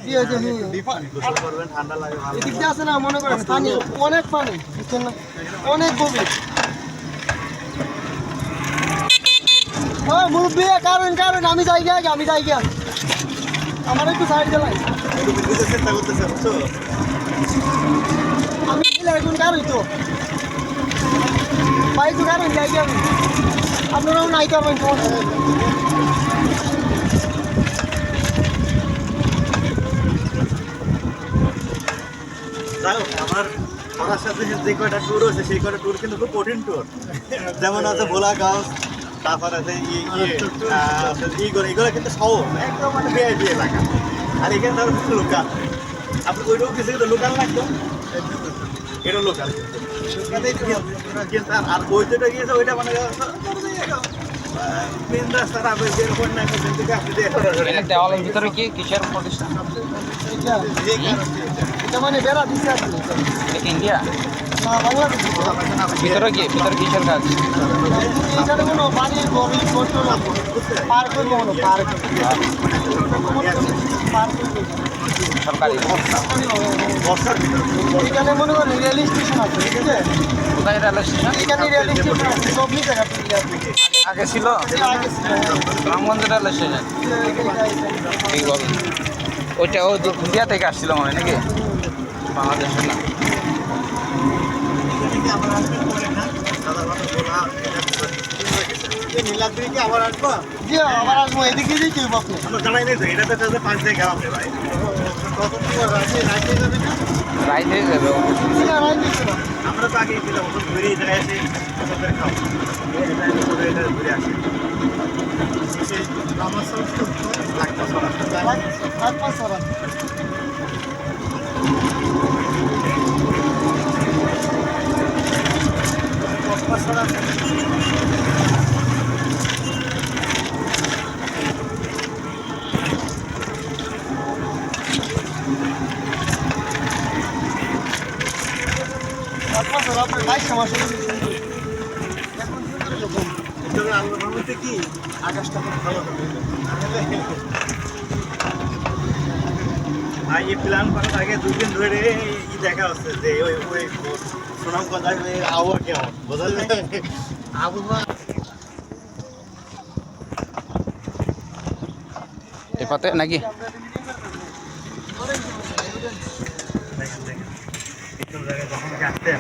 এদিক দিয়ে আছে না মনে করেন পানি অনেক পানি বুঝছেন না অনেক গভীর মুরব্বী কারণ কারণ আমি যাই গিয়া আমার একটু সাইড দিলাই আমি এখন কারণ তো ভাই তো কারণ যাই গিয়া আমি আপনারাও নাই করবেন আমার পড়ার সাথে যে কয়টা ট্যুর হয়েছে সেই কয়টা ট্যুর কিন্তু খুব কঠিন ট্যুর যেমন আছে ভোলাগাঁও তারপর আছে এগুলো কিন্তু সহজ একদম মানে ভিআইপি এলাকা আর এখানে ধরো লোকাল আপনি ওইটাও কিছু কিন্তু লোকাল না একদম এটা লোকাল কিন্তু আর ওই যেটা গিয়েছে ওইটা মানে মেন রাস্তার আগে যেরকম না দেওয়ালের ভিতরে কি কিসের প্রতিষ্ঠান এটা মানে বেড়া দিচ্ছে ইন্ডিয়া ভিতরে কিসের কাজ এখানে কোনো বাড়ি পার্ক করবো কোনো পার্ক সরকারি এখানে মনে করেন রেল স্টেশন আছে ঠিক আছে কোথায় রেল স্টেশন এখানে রেল স্টেশন আছে সব জায়গা আগে ছিল রামগঞ্জ রেল স্টেশন ঠিক বলেন ওইটা ও ইন্ডিয়া থেকে আসছিল মনে হয় নাকি বাংলাদেশের না আবার আসবো জি আবার আসবো এদিকে দিই কেউ আপনি আমরা জানাই নাই তো এটা তো 5 থেকে গেলাম রে ভাই কত রাইতে যাবে না রাইট হয়ে যাবে আমরা তো আগে ছিলাম ঘুরে যায় আসি খাও এটা ঘুরে আসি সেই আমার সব লাগতো সরা কি আকাশটা ভালো ভাই এই প্ল্যান করার আগে 2 দিন ধরে দেখা হচ্ছে যে ওই সুনামগঞ্জ আবহাওয়া কেমন বুঝলেন আবহাওয়া এ পাতে নাকি দেখেন যখন কাটতে